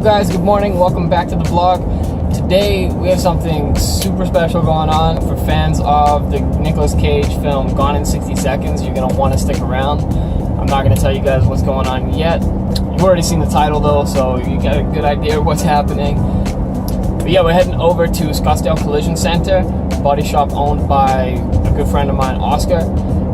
guys, good morning, welcome back to the vlog. Today we have something super special going on for fans of the Nicolas Cage film Gone in 60 Seconds. You're going to want to stick around. I'm not going to tell you guys what's going on yet. You've already seen the title though, so you got a good idea of what's happening. But yeah, we're heading over to Scottsdale Collision Center, a body shop owned by a good friend of mine, Oscar.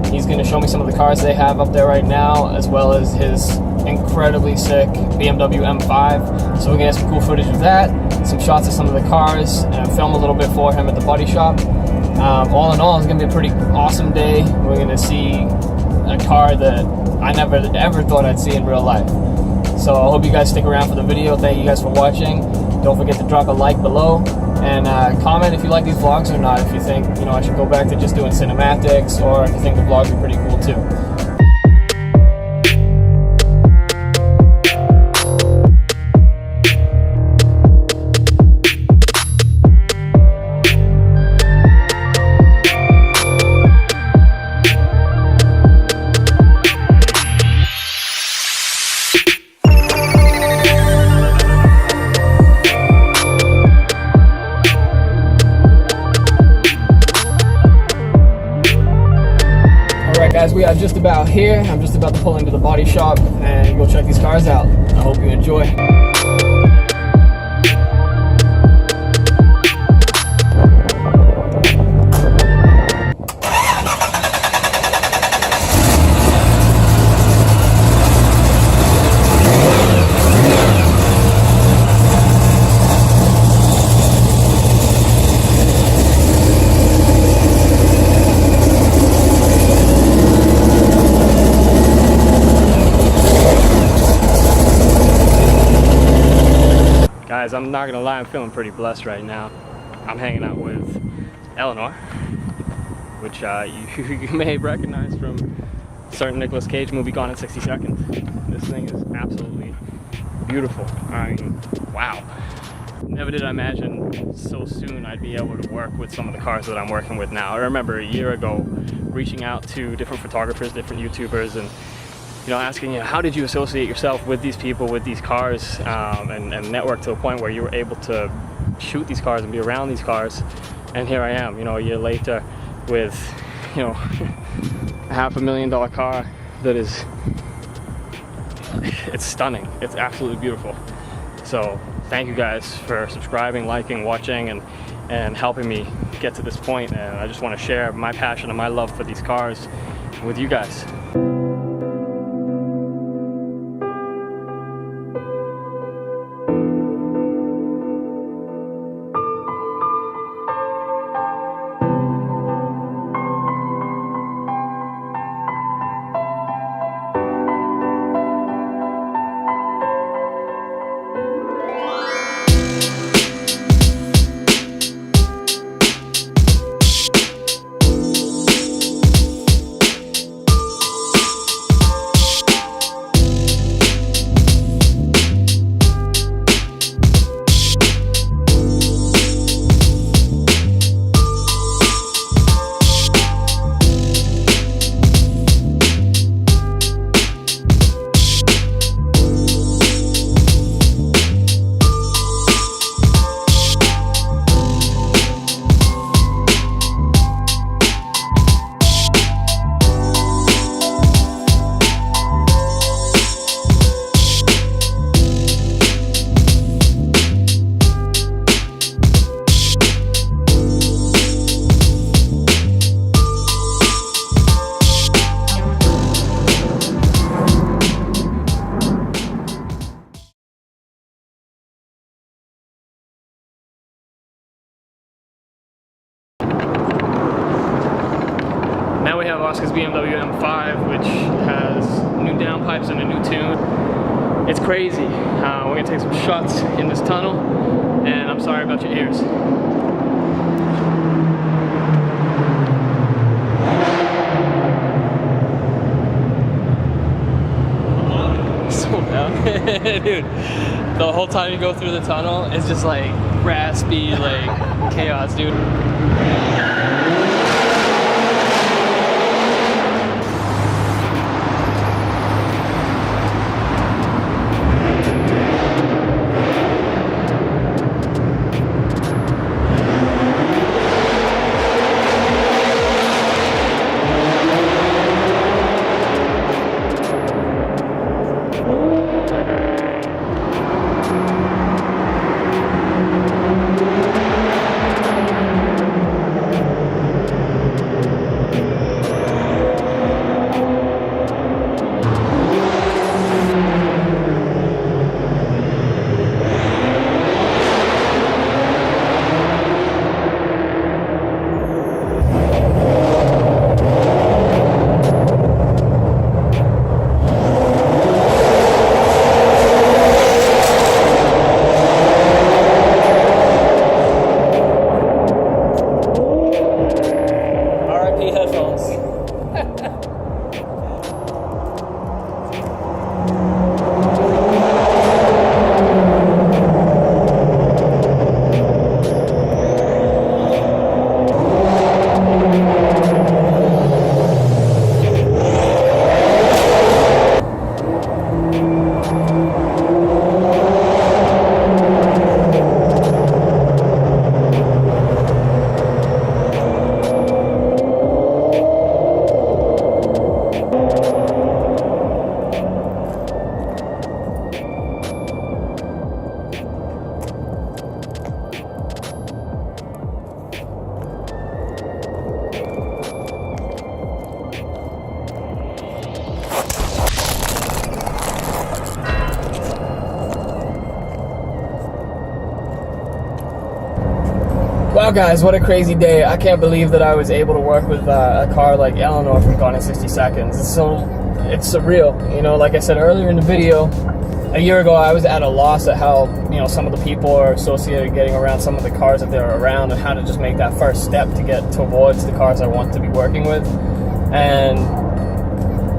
He's going to show me some of the cars they have up there right now, as well as his incredibly sick BMW M5. So we're gonna get some cool footage of that, some shots of some of the cars, and film a little bit for him at the body shop. All in all, it's gonna be a pretty awesome day. We're gonna see a car that I never ever thought I'd see in real life. So I hope you guys stick around for the video. Thank you guys for watching. Don't forget to drop a like below and comment if you like these vlogs or not. If you think I should go back to just doing cinematics, or if you think the vlogs are pretty cool too. Guys, we are just about here. I'm just about to pull into the body shop and go check these cars out. I hope you enjoy. Guys, I'm not gonna lie, I'm feeling pretty blessed right now. I'm hanging out with ELEANOR, which you may recognize from a certain Nicolas Cage movie, Gone in 60 Seconds. This thing is absolutely beautiful. I mean, wow. Never did I imagine so soon I'd be able to work with some of the cars that I'm working with now. I remember a year ago reaching out to different photographers, different YouTubers, and asking, how did you associate yourself with these people, with these cars, and network to a point where you were able to shoot these cars and be around these cars. And here I am, a year later with, a $500,000 car that is, it's stunning. It's absolutely beautiful. So thank you guys for subscribing, liking, watching, and helping me get to this point. And I just want to share my passion and my love for these cars with you guys. Now we have Oscar's BMW M5, which has new downpipes and a new tune. It's crazy. We're gonna take some shots in this tunnel, and I'm sorry about your ears. Slow down. Dude, the whole time you go through the tunnel, it's just like raspy, like chaos, dude. Wow guys, what a crazy day. I can't believe that I was able to work with a car like ELEANOR from Gone in 60 Seconds. It's surreal. You know, like I said earlier in the video, a year ago I was at a loss at how, you know, some of the people are associated getting around some of the cars that they're around and how to just make that first step to get towards the cars I want to be working with. And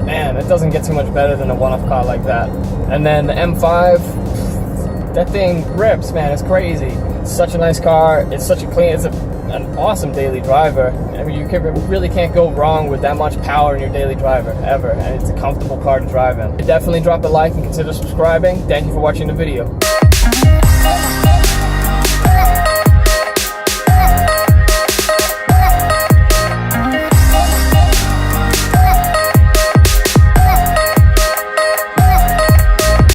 man, it doesn't get too much better than a one-off car like that. And then the M5, that thing rips, man. It's crazy. It's such a nice car. It's such a clean, it's an awesome daily driver. I mean, really can't go wrong with that much power in your daily driver, ever. And it's a comfortable car to drive in. Definitely drop a like and consider subscribing. Thank you for watching the video.